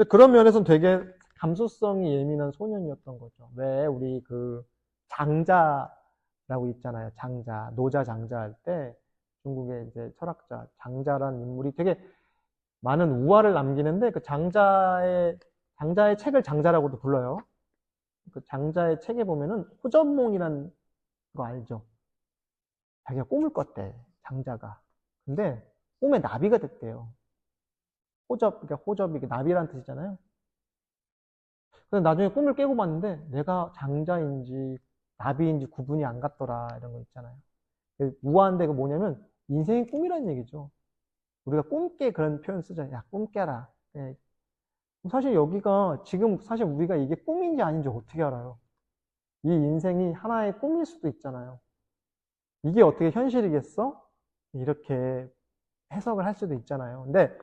근데 그런 면에서는 되게 감수성이 예민한 소년이었던 거죠. 왜 우리 그 장자라고 있잖아요. 장자, 노자 장자 할 때 중국의 이제 철학자 장자라는 인물이 되게 많은 우화를 남기는데 그 장자의 책을 장자라고도 불러요. 그 장자의 책에 보면은 호접몽이라는 거 알죠? 자기가 꿈을 꿨대, 장자가. 근데 꿈에 나비가 됐대요. 그러니까 호접이 나비라는 뜻이잖아요. 근데 나중에 꿈을 깨고 봤는데 내가 장자인지 나비인지 구분이 안 갔더라 이런 거 있잖아요. 우아한데 그 뭐냐면 인생이 꿈이라는 얘기죠. 우리가 꿈깨 그런 표현 쓰잖아요. 야, 꿈 깨라. 예. 사실 여기가 지금 사실 우리가 이게 꿈인지 아닌지 어떻게 알아요? 이 인생이 하나의 꿈일 수도 있잖아요. 이게 어떻게 현실이겠어? 이렇게 해석을 할 수도 있잖아요. 근데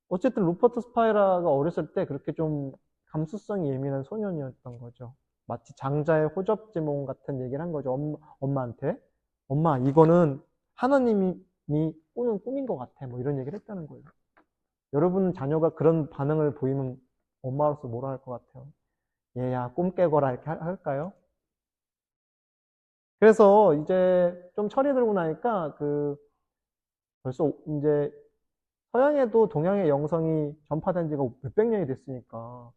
어쨌든 루퍼트 스파이라가 어렸을 때 그렇게 좀 감수성이 예민한 소년이었던 거죠. 마치 장자의 호접지몽 같은 얘기를 한 거죠. 엄마한테. 엄마, 이거는 하나님이 꾸는 꿈인 것 같아. 뭐 이런 얘기를 했다는 거예요. 여러분 자녀가 그런 반응을 보이면 엄마로서 뭐라 할 것 같아요? 얘야, 꿈 깨거라 이렇게 할까요? 그래서 이제 좀 철이 들고 나니까 벌써 이제 서양에도 동양의 영성이 전파된 지가 몇백 년이 됐으니까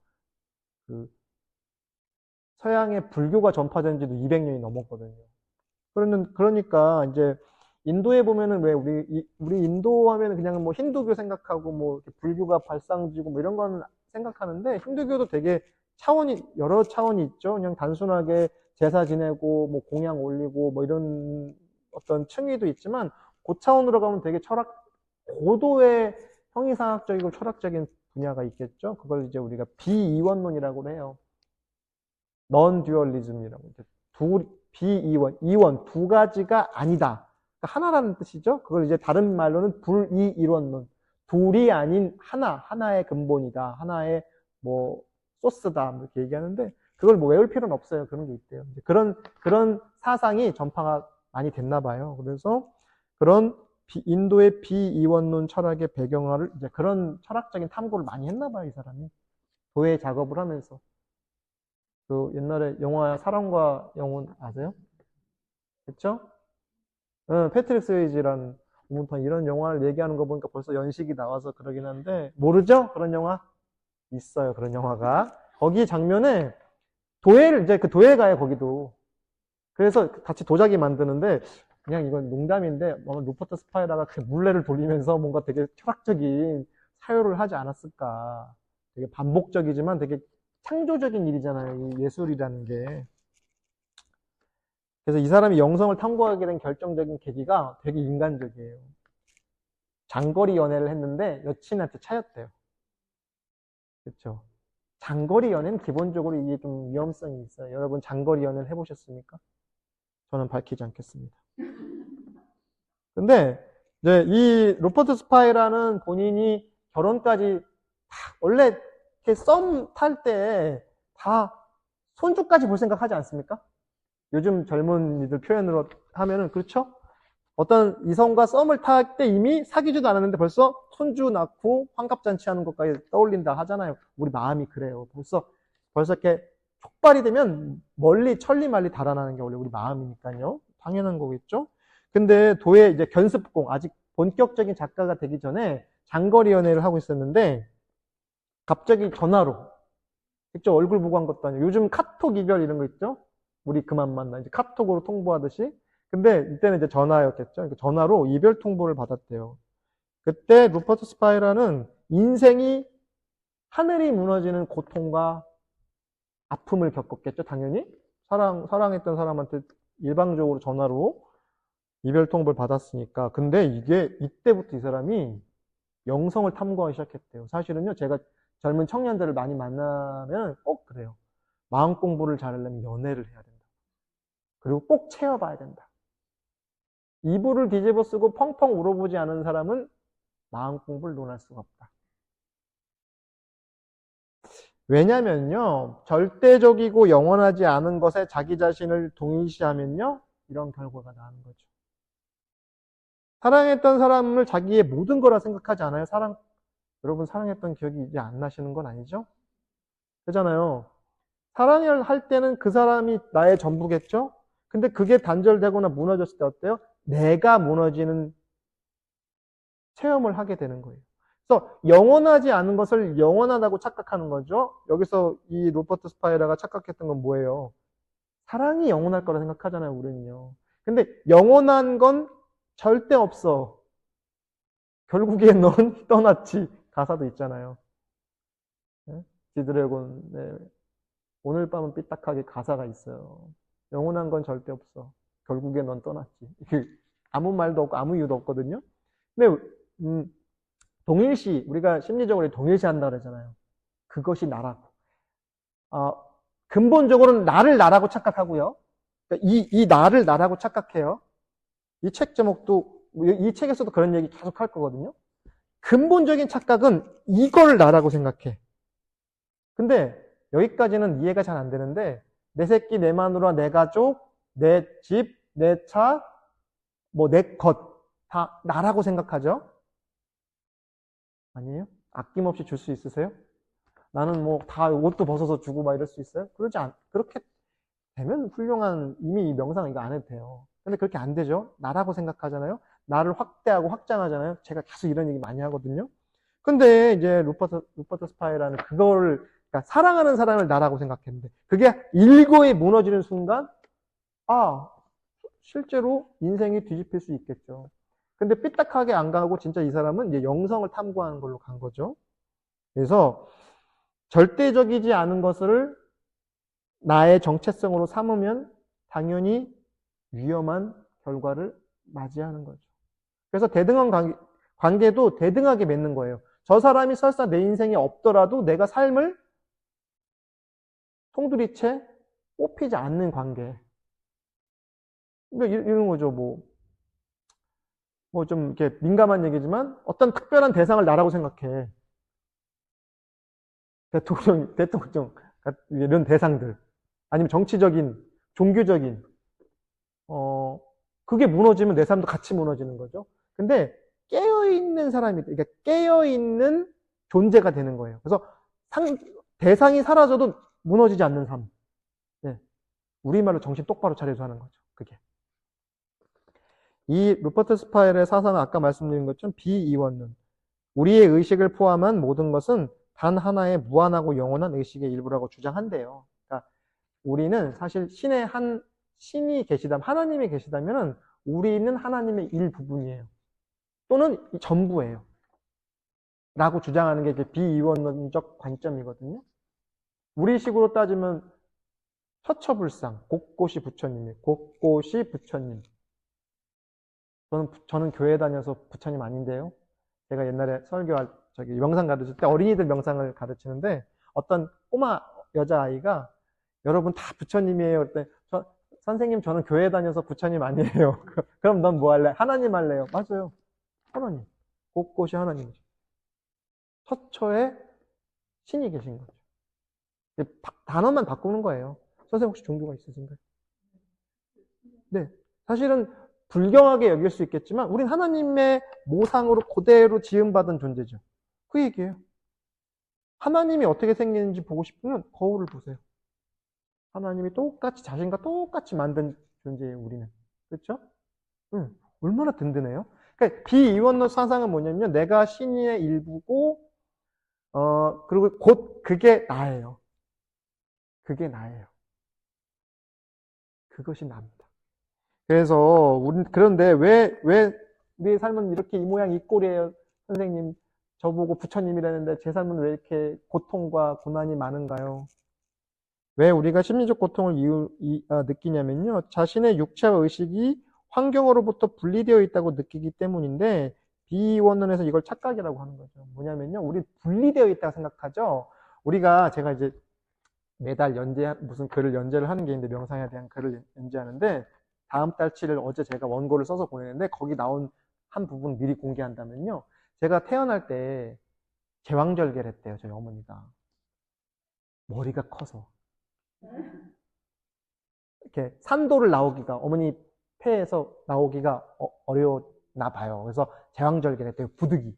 그 서양의 불교가 전파된 지도 200년이 넘었거든요. 그러니까 이제 인도에 보면은 왜 우리 인도 하면은 그냥 뭐 힌두교 생각하고 뭐 불교가 발상지고 뭐 이런 건 생각하는데 힌두교도 되게 여러 차원이 있죠. 그냥 단순하게 제사 지내고 뭐 공양 올리고 뭐 이런 어떤 층위도 있지만 그 차원으로 가면 되게 고도의 형이상학적이고 철학적인 분야가 있겠죠. 그걸 이제 우리가 비이원론이라고 해요. 넌 듀얼리즘이라고. 이원, 두 가지가 아니다. 그러니까 하나라는 뜻이죠. 그걸 이제 다른 말로는 불이일원론. 둘이 아닌 하나의 근본이다. 하나의 뭐 소스다. 이렇게 얘기하는데 그걸 뭐 외울 필요는 없어요. 그런 게 있대요. 그런 사상이 전파가 많이 됐나 봐요. 그래서 그런 인도의 비이원론 철학의 배경화를 이제 그런 철학적인 탐구를 많이 했나 봐요. 이 사람이. 도예 작업을 하면서. 그 옛날에 영화 사랑과 영혼 아세요? 그쵸? 패트릭 스웨이지라는 이런 영화를 얘기하는 거 보니까 벌써 연식이 나와서 그러긴 한데 모르죠? 그런 영화? 있어요. 그런 영화가. 거기 장면에 이제 그 도예가요, 거기도. 그래서 같이 도자기 만드는데 그냥 이건 농담인데 루퍼트 스파이라가 그 물레를 돌리면서 뭔가 되게 철학적인 사유를 하지 않았을까. 되게 반복적이지만 되게 창조적인 일이잖아요. 이 예술이라는 게. 그래서 이 사람이 영성을 탐구하게 된 결정적인 계기가 되게 인간적이에요. 장거리 연애를 했는데 여친한테 차였대요. 그렇죠? 장거리 연애는 기본적으로 이게 좀 위험성이 있어요. 여러분 장거리 연애를 해보셨습니까? 저는 밝히지 않겠습니다. 근데 이제 이 로버트 스파이라는 본인이 결혼까지 원래 이렇게 썸 탈 때 다 손주까지 볼 생각 하지 않습니까? 요즘 젊은이들 표현으로 하면은 그렇죠? 어떤 이성과 썸을 탈 때 이미 사귀지도 않았는데 벌써 손주 낳고 환갑잔치 하는 것까지 떠올린다 하잖아요. 우리 마음이 그래요. 벌써 이렇게 촉발이 되면 천리말리 달아나는 게 원래 우리 마음이니까요. 당연한 거겠죠? 근데 도의 이제 견습공, 아직 본격적인 작가가 되기 전에 장거리 연애를 하고 있었는데 갑자기 전화로 직접 얼굴 보고 한 것도 아니고 요즘 카톡 이별 이런 거 있죠? 우리 그만 만나. 이제 카톡으로 통보하듯이. 근데 이때는 이제 전화였겠죠. 전화로 이별 통보를 받았대요. 그때 루퍼트 스파이라는 인생이 하늘이 무너지는 고통과 아픔을 겪었겠죠, 당연히. 사랑했던 사람한테 일방적으로 전화로 이별 통보를 받았으니까. 근데 이때부터 이 사람이 영성을 탐구하기 시작했대요. 사실은요, 제가 젊은 청년들을 많이 만나면 꼭 그래요. 마음 공부를 잘하려면 연애를 해야 된다. 그리고 꼭 채워봐야 된다. 이불을 뒤집어 쓰고 펑펑 울어보지 않은 사람은 마음 공부를 논할 수가 없다. 왜냐면요, 절대적이고 영원하지 않은 것에 자기 자신을 동일시하면요, 이런 결과가 나는 거죠. 사랑했던 사람을 자기의 모든 거라 생각하지 않아요? 여러분 사랑했던 기억이 이제 안 나시는 건 아니죠? 그잖아요. 사랑을 할 때는 그 사람이 나의 전부겠죠? 근데 그게 단절되거나 무너졌을 때 어때요? 내가 무너지는 체험을 하게 되는 거예요. 그래서 영원하지 않은 것을 영원하다고 착각하는 거죠. 여기서 이 로버트 스파이라가 착각했던 건 뭐예요? 사랑이 영원할 거라 생각하잖아요, 우리는요. 근데 영원한 건 절대 없어. 결국에 넌 떠났지. 가사도 있잖아요. 네? 지드래곤, 네. 오늘 밤은 삐딱하게 가사가 있어요. 영원한 건 절대 없어. 결국에 넌 떠났지. 아무 말도 없고 아무 이유도 없거든요. 근데 동일시, 우리가 심리적으로 동일시 한다 그러잖아요. 그것이 나라고. 근본적으로는 나를 나라고 착각하고요. 그러니까 이 나를 나라고 착각해요. 이 책 제목도, 이 책에서도 그런 얘기 계속 할 거거든요. 근본적인 착각은 이걸 나라고 생각해. 근데 여기까지는 이해가 잘 안 되는데, 내 새끼, 내 마누라, 내 가족, 내 집, 내 차, 뭐 내 것, 다 나라고 생각하죠? 아니에요? 아낌없이 줄 수 있으세요? 나는 뭐 다 옷도 벗어서 주고 막 이럴 수 있어요? 그렇게 되면 훌륭한, 이미 이 명상 이거 안 해도 돼요. 근데 그렇게 안 되죠? 나라고 생각하잖아요? 나를 확대하고 확장하잖아요? 제가 계속 이런 얘기 많이 하거든요? 근데 이제 루퍼트 스파이라는 그거를, 그러니까 사랑하는 사람을 나라고 생각했는데, 그게 일거에 무너지는 순간, 실제로 인생이 뒤집힐 수 있겠죠. 근데 삐딱하게 안 가고 진짜 이 사람은 이제 영성을 탐구하는 걸로 간 거죠. 그래서 절대적이지 않은 것을 나의 정체성으로 삼으면 당연히 위험한 결과를 맞이하는 거죠. 그래서 대등한 관계도 대등하게 맺는 거예요. 저 사람이 설사 내 인생에 없더라도 내가 삶을 송두리째 뽑히지 않는 관계. 그러니까 이런 거죠. 뭐 좀 이렇게 민감한 얘기지만 어떤 특별한 대상을 나라고 생각해. 대통령, 이런 대상들. 아니면 정치적인, 종교적인, 그게 무너지면 내 삶도 같이 무너지는 거죠. 근데 깨어있는 사람이, 그러니까 깨어있는 존재가 되는 거예요. 그래서 대상이 사라져도 무너지지 않는 삶. 네. 우리말로 정신 똑바로 차려서 하는 거죠. 그게. 이 루퍼트 스파이의 사상은 아까 말씀드린 것처럼 비이원론. 우리의 의식을 포함한 모든 것은 단 하나의 무한하고 영원한 의식의 일부라고 주장한대요. 그러니까 우리는 사실 신이 계시다면, 하나님이 계시다면 우리는 하나님의 일부분이에요. 또는 전부예요. 라고 주장하는 게 비이원론적 관점이거든요. 우리식으로 따지면 처처불상, 곳곳이 부처님이에요. 곳곳이 부처님. 저는 교회 다녀서 부처님 아닌데요. 제가 옛날에 명상 가르칠 때 어린이들 명상을 가르치는데 어떤 꼬마 여자아이가 여러분 다 부처님이에요. 그때 선생님 저는 교회 다녀서 부처님 아니에요. 그럼 넌 뭐 할래? 하나님 할래요. 맞아요. 하나님. 곳곳이 하나님이죠. 처처에 신이 계신 거죠. 단어만 바꾸는 거예요. 선생님 혹시 종교가 있으신가요? 네. 사실은 불경하게 여길 수 있겠지만 우린 하나님의 모상으로 그대로 지음받은 존재죠. 그 얘기예요. 하나님이 어떻게 생기는지 보고 싶으면 거울을 보세요. 하나님이 자신과 똑같이 만든 존재예요, 우리는. 그렇죠? 얼마나 든든해요? 그러니까 비이원론 사상은 뭐냐면 내가 신의 일부고 그리고 곧 그게 나예요. 그게 나예요. 그것이 나입니다. 그래서 그런데 왜 우리의 삶은 이렇게 이 모양 이 꼴이에요? 선생님, 저보고 부처님이라는데 제 삶은 왜 이렇게 고통과 고난이 많은가요? 왜 우리가 심리적 고통을 느끼냐면요. 자신의 육체와 의식이 환경으로부터 분리되어 있다고 느끼기 때문인데 비원론에서 이걸 착각이라고 하는 거죠. 뭐냐면요. 우리 분리되어 있다고 생각하죠. 제가 이제 매달 무슨 글을 연재를 하는 게 있는데 명상에 대한 글을 연재하는데 다음 달치를 어제 제가 원고를 써서 보내는데 거기 나온 한 부분 미리 공개한다면요. 제가 태어날 때 제왕절개를 했대요. 저희 어머니가. 머리가 커서. 이렇게 산도를 나오기가, 어머니 폐에서 나오기가 어려웠나 봐요. 그래서 제왕절개를 했대요. 부득이.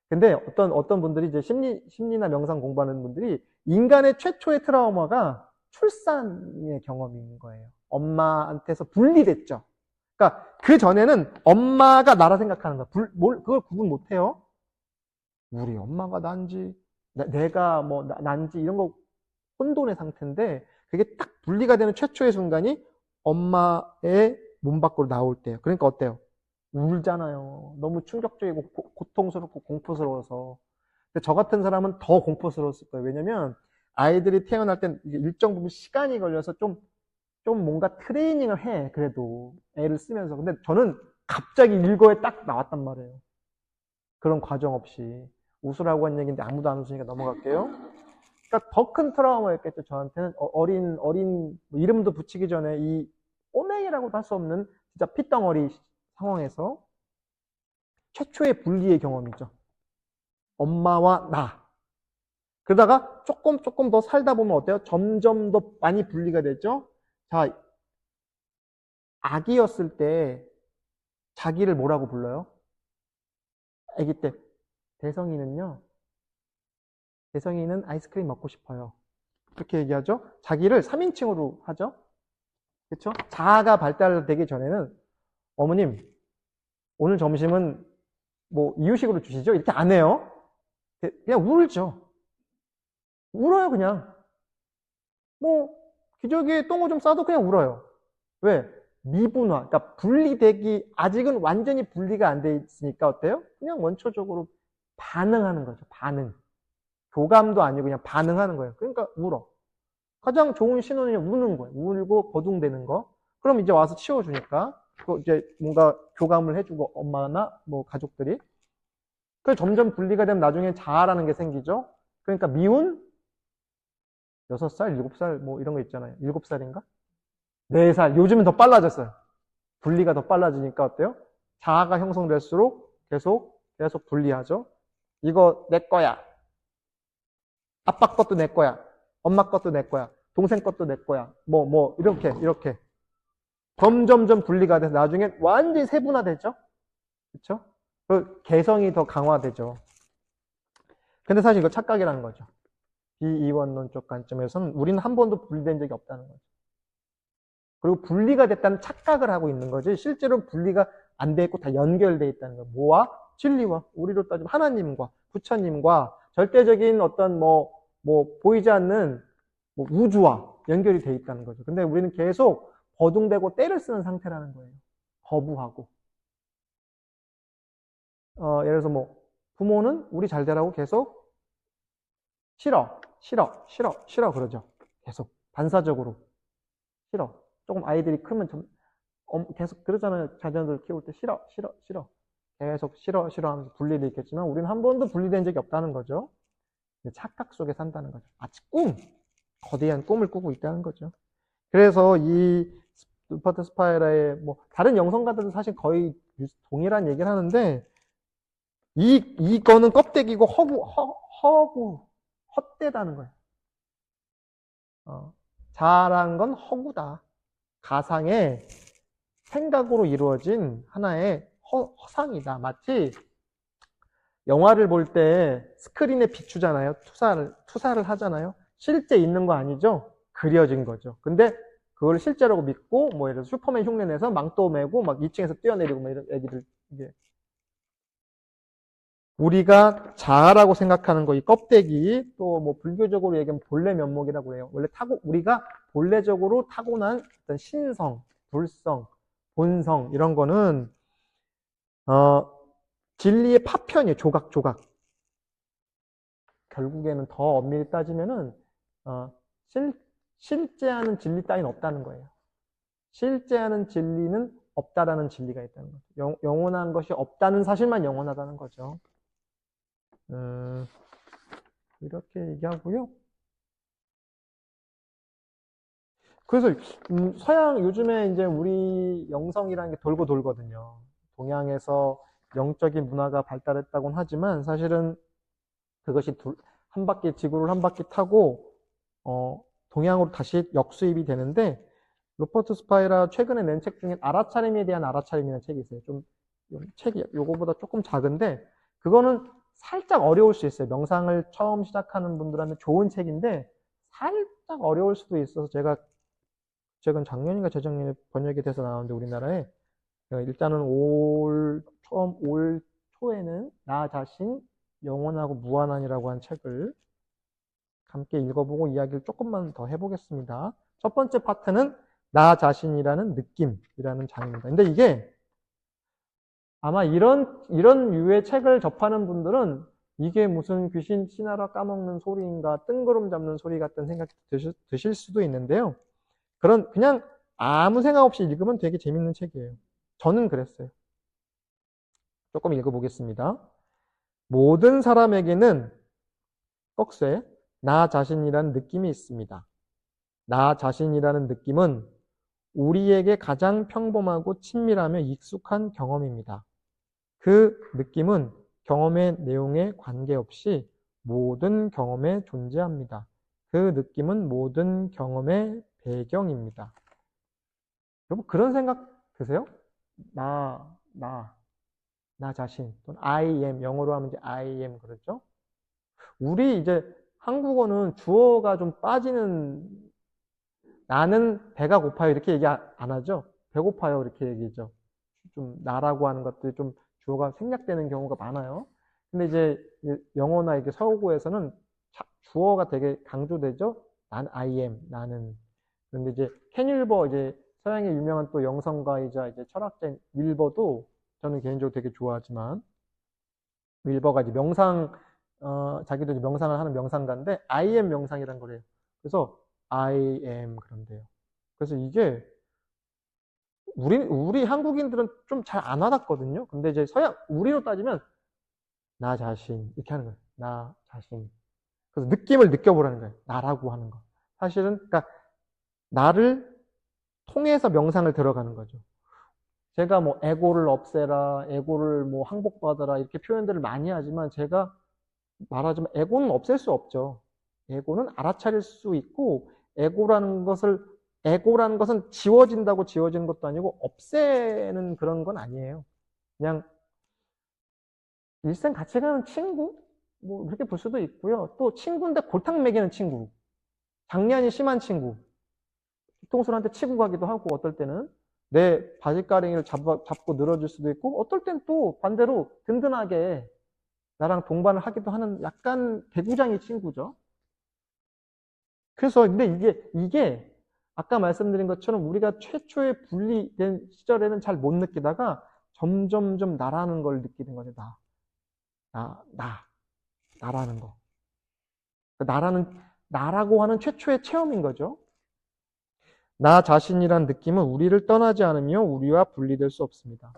근데 어떤 분들이 이제 심리나 명상 공부하는 분들이 인간의 최초의 트라우마가 출산의 경험인 거예요. 엄마한테서 분리됐죠. 그러니까 그 전에는 엄마가 나라 생각하는 거야. 그걸 구분 못 해요. 우리 엄마가 난지, 내가 뭐 난지 이런 거 혼돈의 상태인데 그게 딱 분리가 되는 최초의 순간이 엄마의 몸 밖으로 나올 때예요. 그러니까 어때요? 울잖아요. 너무 충격적이고 고통스럽고 공포스러워서. 근데 저 같은 사람은 더 공포스러웠을 거예요. 왜냐면 아이들이 태어날 땐 일정 부분 시간이 걸려서 좀 뭔가 트레이닝을 해. 그래도 애를 쓰면서. 근데 저는 갑자기 일거에 딱 나왔단 말이에요. 그런 과정 없이. 웃으라고 한 얘기인데 아무도 안 웃으니까 넘어갈게요. 그러니까 더 큰 트라우마였겠죠. 저한테는 어린 뭐 이름도 붙이기 전에 이 꼬맹이라고도 할 수 없는 진짜 핏덩어리 상황에서 최초의 분리의 경험이죠. 엄마와 나. 그러다가 조금 더 살다 보면 어때요? 점점 더 많이 분리가 되죠. 자, 아기였을 때 자기를 뭐라고 불러요? 아기 때 대성이는 아이스크림 먹고 싶어요. 그렇게 얘기하죠. 자기를 3인칭으로 하죠. 그렇죠? 자아가 발달되기 전에는 어머님 오늘 점심은 뭐 이유식으로 주시죠? 이렇게 안 해요. 그냥 울죠. 울어요 그냥. 뭐 기저귀에 똥오줌 싸도 그냥 울어요. 왜? 미분화, 그러니까 분리되기 아직은 완전히 분리가 안 돼 있으니까 어때요? 그냥 원초적으로 반응하는 거죠. 반응. 교감도 아니고 그냥 반응하는 거예요. 그러니까 울어. 가장 좋은 신호는 우는 거예요. 울고 거둥대는 거. 그럼 이제 와서 치워주니까 이제 뭔가 교감을 해주고 엄마나 뭐 가족들이. 그 점점 분리가 되면 나중에 자아라는 게 생기죠. 그러니까 미운 6살, 7살 뭐 이런 거 있잖아요. 7살인가? 4살. 요즘은 더 빨라졌어요. 분리가 더 빨라지니까 어때요? 자아가 형성될수록 계속 분리하죠. 이거 내 거야. 아빠 것도 내 거야. 엄마 것도 내 거야. 동생 것도 내 거야. 이렇게. 점점점 분리가 돼서 나중에 완전히 세분화되죠? 그쵸? 그 개성이 더 강화되죠. 근데 사실 이거 착각이라는 거죠. 비이원론적 관점에서는 우리는 한 번도 분리된 적이 없다는 거죠. 그리고 분리가 됐다는 착각을 하고 있는 거지 실제로 분리가 안 돼 있고 다 연결돼 있다는 거예요. 뭐와? 진리와. 우리로 따지면 하나님과 부처님과 절대적인 어떤 보이지 않는 우주와 연결이 돼 있다는 거죠. 근데 우리는 계속 버둥대고 때를 쓰는 상태라는 거예요. 거부하고. 예를 들어서 부모는 우리 잘 되라고 계속 싫어 그러죠. 계속 반사적으로 싫어. 조금 아이들이 크면 계속 그러잖아요. 자녀들 키울 때 싫어. 계속 싫어 하면서 분리돼 있겠지만 우리는 한 번도 분리된 적이 없다는 거죠. 착각 속에 산다는 거죠. 마치 거대한 꿈을 꾸고 있다는 거죠. 그래서 이 루퍼트 스파이라의 다른 영성가들도 사실 거의 동일한 얘기를 하는데 이거는 껍데기고 헛되다는 거예요. 자아란 건 허구다. 가상의 생각으로 이루어진 하나의 허상이다. 마치 영화를 볼 때 스크린에 비추잖아요. 투사를 하잖아요. 실제 있는 거 아니죠? 그려진 거죠. 근데 그걸 실제라고 믿고 예를 들어 슈퍼맨 흉내내서 망토 메고 2층에서 뛰어내리고 이런 애기들 이게 우리가 자아라고 생각하는 거 이 껍데기 또 불교적으로 얘기하면 본래 면목이라고 해요. 원래 우리가 본래적으로 타고난 어떤 신성, 불성, 본성 이런 거는 진리의 파편이에요. 조각. 결국에는 더 엄밀히 따지면은 실제하는 진리 따위는 없다는 거예요. 실제하는 진리는 없다라는 진리가 있다는 거죠. 영원한 것이 없다는 사실만 영원하다는 거죠. 이렇게 얘기하고요. 그래서 서양 요즘에 이제 우리 영성이라는 게 돌고 돌거든요. 동양에서 영적인 문화가 발달했다고는 하지만 사실은 그것이 지구를 한 바퀴 타고 동양으로 다시 역수입이 되는데 로버트 스파이라 최근에 낸 책 중에 알아차림에 대한 알아차림이라는 책이 있어요. 좀 책이 요거보다 조금 작은데 그거는 살짝 어려울 수 있어요. 명상을 처음 시작하는 분들한테 좋은 책인데 살짝 어려울 수도 있어서 제가 최근 작년인가 재작년에 번역이 돼서 나왔는데 우리나라에 일단은 처음 올 초에는 나 자신 영원하고 무한한이라고 한 책을 함께 읽어보고 이야기를 조금만 더 해보겠습니다. 첫 번째 파트는 나 자신이라는 느낌이라는 장입니다. 근데 이게 아마 이런 유의 책을 접하는 분들은 이게 무슨 귀신 신하라 까먹는 소리인가 뜬구름 잡는 소리 같은 생각이 드실 수도 있는데요. 그냥 아무 생각 없이 읽으면 되게 재밌는 책이에요. 저는 그랬어요. 조금 읽어보겠습니다. 모든 사람에게는 꺽쇠 나 자신이라는 느낌이 있습니다. 나 자신이라는 느낌은 우리에게 가장 평범하고 친밀하며 익숙한 경험입니다. 그 느낌은 경험의 내용에 관계없이 모든 경험에 존재합니다. 그 느낌은 모든 경험의 배경입니다. 여러분 그런 생각 드세요? 나 자신 또는 I am 영어로 하면 이제 I am 그러죠? 우리 이제 한국어는 주어가 좀 빠지는 나는 배가 고파요 이렇게 얘기 안 하죠? 배고파요 이렇게 얘기죠. 좀 나라고 하는 것들이 좀 주어가 생략되는 경우가 많아요. 근데 이제 영어나 이게 서구에서는 주어가 되게 강조되죠. 난 I am 나는. 그런데 이제 켄 윌버 이제 서양의 유명한 또 영성가이자 이제 철학자인 윌버도 저는 개인적으로 되게 좋아하지만 윌버가 이제 자기도 이제 명상을 하는 명상가인데 I am 명상이란 거래요. 그래서 I am 그런데요. 그래서 이게 우리 한국인들은 좀 잘 안 와닿거든요. 근데 이제 우리로 따지면 나 자신 이렇게 하는 거예요. 나 자신. 그래서 느낌을 느껴보라는 거예요. 나라고 하는 거. 사실은 그러니까 나를 통해서 명상을 들어가는 거죠. 제가 뭐 에고를 없애라, 에고를 뭐 항복받아라 이렇게 표현들을 많이 하지만 제가 말하자면 에고는 없앨 수 없죠. 에고는 알아차릴 수 있고 에고라는 것은 지워진다고 지워지는 것도 아니고 없애는 그런 건 아니에요. 그냥 일생 같이 가는 친구? 뭐 그렇게 볼 수도 있고요. 또 친구인데 골탕 먹이는 친구. 장난이 심한 친구. 뒤통수한테 치고 가기도 하고 어떨 때는 내 바지가랭이를 잡고 늘어질 수도 있고 어떨 땐 또 반대로 든든하게 나랑 동반을 하기도 하는 약간 개구장이 친구죠. 그래서 근데 이게 아까 말씀드린 것처럼 우리가 최초에 분리된 시절에는 잘 못 느끼다가 점점점 나라는 걸 느끼는 거죠. 나라는 거. 나라고 하는 최초의 체험인 거죠. 나 자신이란 느낌은 우리를 떠나지 않으며 우리와 분리될 수 없습니다.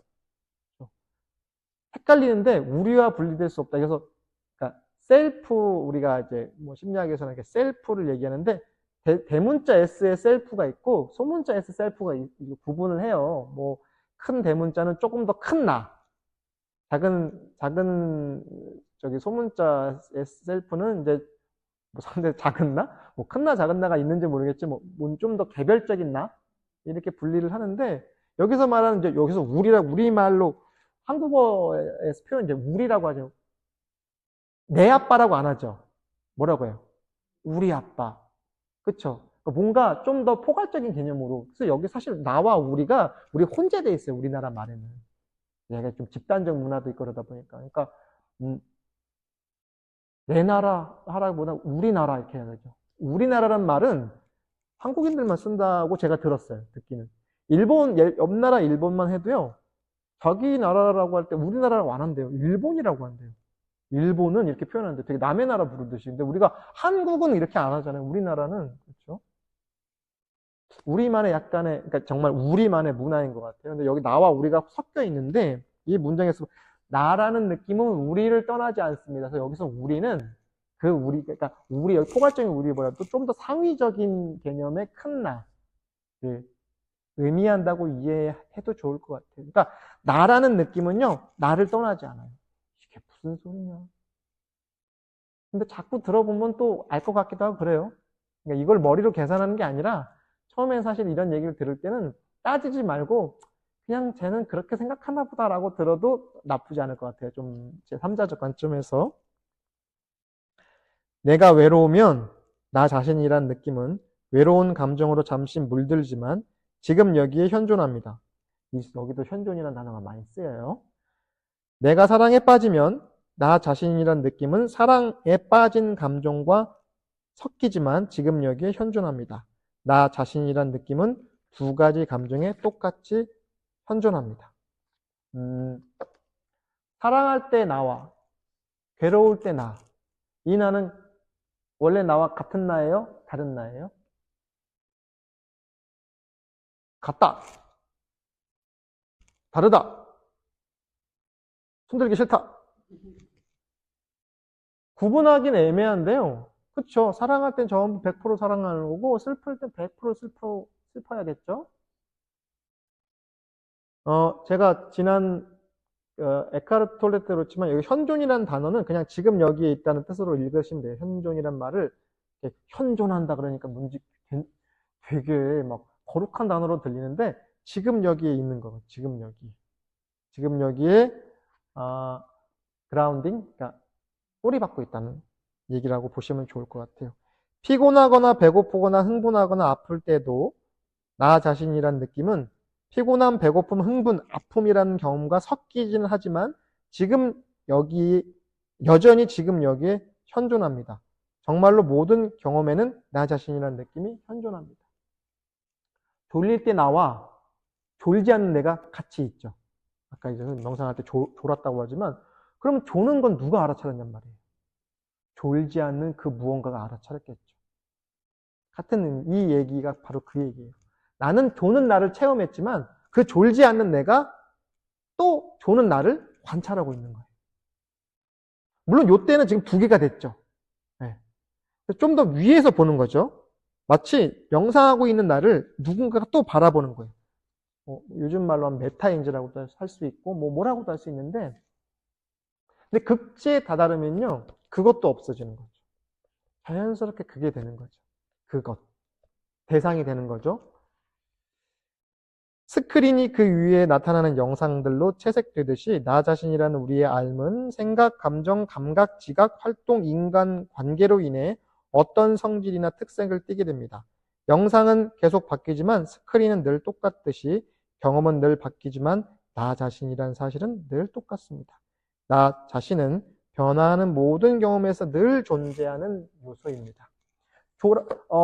헷갈리는데 우리와 분리될 수 없다. 그래서 그러니까 셀프 우리가 이제 뭐 심리학에서는 이렇게 셀프를 얘기하는데 대문자 S에 셀프가 있고 소문자 S 셀프가 구분을 해요. 뭐 큰 대문자는 조금 더 큰 나, 작은 저기 소문자 S 셀프는 이제 뭐 상대 작은 나, 뭐 큰 나 작은 나가 있는지 모르겠지, 뭐 좀 더 개별적인 나 이렇게 분리를 하는데 여기서 말하는 이제 여기서 우리 말로 한국어에서 표현 이제 우리라고 하죠. 내 아빠라고 안 하죠. 뭐라고 해요? 우리 아빠. 그쵸? 뭔가 좀 더 포괄적인 개념으로. 그래서 여기 사실 나와 우리 혼재돼 있어요. 우리나라 말에는. 얘가 좀 집단적 문화도 있고 그러다 보니까. 그러니까, 내 나라 하라기보다 우리나라 이렇게 해야 되죠. 우리나라란 말은 한국인들만 쓴다고 제가 들었어요. 듣기는. 옆 나라 일본만 해도요. 자기 나라라고 할 때 우리나라라고 안 한대요. 일본이라고 한대요. 일본은 이렇게 표현하는데 되게 남의 나라 부르듯이. 근데 우리가 한국은 이렇게 안 하잖아요. 우리나라는. 그렇죠? 우리만의 약간의, 그러니까 정말 우리만의 문화인 것 같아요. 근데 여기 나와 우리가 섞여 있는데 이 문장에서 나라는 느낌은 우리를 떠나지 않습니다. 그래서 여기서 우리는 그러니까 여기 포괄적인 우리보다도 좀 더 상위적인 개념의 큰 나를 의미한다고 이해해도 좋을 것 같아요. 그러니까 나라는 느낌은요, 나를 떠나지 않아요. 이게 무슨 소리냐. 근데 자꾸 들어보면 또 알 것 같기도 하고 그래요. 그러니까 이걸 머리로 계산하는 게 아니라 처음에 사실 이런 얘기를 들을 때는 따지지 말고 그냥 쟤는 그렇게 생각하나 보다라고 들어도 나쁘지 않을 것 같아요. 좀 제 3자적 관점에서. 내가 외로우면 나 자신이란 느낌은 외로운 감정으로 잠시 물들지만 지금 여기에 현존합니다. 여기도 현존이라는 단어가 많이 쓰여요. 내가 사랑에 빠지면 나 자신이란 느낌은 사랑에 빠진 감정과 섞이지만 지금 여기에 현존합니다. 나 자신이란 느낌은 두 가지 감정에 똑같이 현존합니다. 사랑할 때 나와, 괴로울 때 나. 이 나는 원래 나와 같은 나예요? 다른 나예요? 같다. 다르다. 손들기 싫다. 구분하기는 애매한데요. 그쵸? 사랑할 땐 전부 100% 사랑하는 거고, 슬플 땐 100% 슬퍼야겠죠? 제가 지난 에카르트 톨레 때 그렇지만 여기 현존이라는 단어는 그냥 지금 여기에 있다는 뜻으로 읽으시면 돼요. 현존이란 말을 현존한다 그러니까 되게 막 거룩한 단어로 들리는데 지금 여기에 있는 거예요. 지금 여기. 지금 여기에 그라운딩, 그러니까 뿌리박고 있다는 얘기라고 보시면 좋을 것 같아요. 피곤하거나 배고프거나 흥분하거나 아플 때도 나 자신이란 느낌은 피곤함, 배고픔, 흥분, 아픔이라는 경험과 섞이지는 하지만 여전히 지금 여기에 현존합니다. 정말로 모든 경험에는 나 자신이라는 느낌이 현존합니다. 졸릴 때 나와 졸지 않는 내가 같이 있죠. 아까 이제 명상할 때 졸았다고 하지만 그럼 조는 건 누가 알아차렸냔 말이에요. 졸지 않는 그 무언가가 알아차렸겠죠. 같은 이 얘기가 바로 그 얘기예요. 나는 조는 나를 체험했지만 그 졸지 않는 내가 또 조는 나를 관찰하고 있는 거예요. 물론 요때는 지금 두 개가 됐죠. 네. 좀 더 위에서 보는 거죠. 마치 명상하고 있는 나를 누군가가 또 바라보는 거예요. 요즘 말로 하면 메타인지라고도 할 수 있고 뭐라고도 할 수 있는데 근데 극지에 다다르면요 그것도 없어지는 거죠. 자연스럽게 그게 되는 거죠. 그것 대상이 되는 거죠. 스크린이 그 위에 나타나는 영상들로 채색되듯이 나 자신이라는 우리의 삶은 생각, 감정, 감각, 지각, 활동, 인간 관계로 인해 어떤 성질이나 특색을 띠게 됩니다. 영상은 계속 바뀌지만 스크린은 늘 똑같듯이 경험은 늘 바뀌지만 나 자신이란 사실은 늘 똑같습니다. 나 자신은 변화하는 모든 경험에서 늘 존재하는 요소입니다.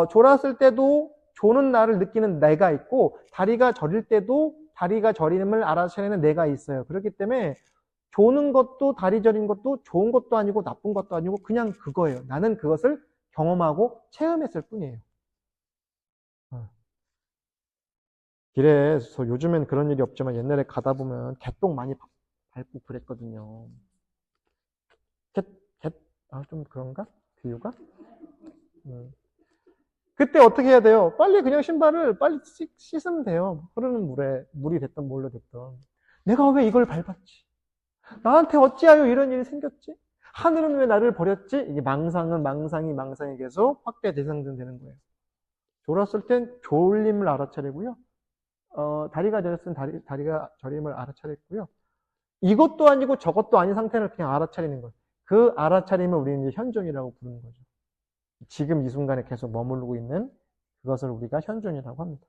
졸았을 때도 조는 나를 느끼는 내가 있고 다리가 저릴 때도 다리가 저림을 알아차리는 내가 있어요. 그렇기 때문에 조는 것도 다리 저린 것도 좋은 것도 아니고 나쁜 것도 아니고 그냥 그거예요. 나는 그것을 경험하고 체험했을 뿐이에요. 길에서 요즘엔 그런 일이 없지만 옛날에 가다 보면 개똥 많이 밟고 그랬거든요. 좀 그런가? 비유가? 그때 어떻게 해야 돼요? 빨리 그냥 신발을 빨리 씻으면 돼요. 흐르는 물이 됐던 뭘로 됐던. 내가 왜 이걸 밟았지? 나한테 어찌하여 이런 일이 생겼지? 하늘은 왜 나를 버렸지? 이게 망상이 계속 확대 대상되는 거예요. 졸았을 땐 졸림을 알아차리고요. 다리가 저렸으면 다리가 저림을 알아차렸고요. 이것도 아니고 저것도 아닌 상태를 그냥 알아차리는 거예요. 그 알아차림을 우리는 이제 현존이라고 부르는 거죠. 지금 이 순간에 계속 머무르고 있는 그것을 우리가 현존이라고 합니다.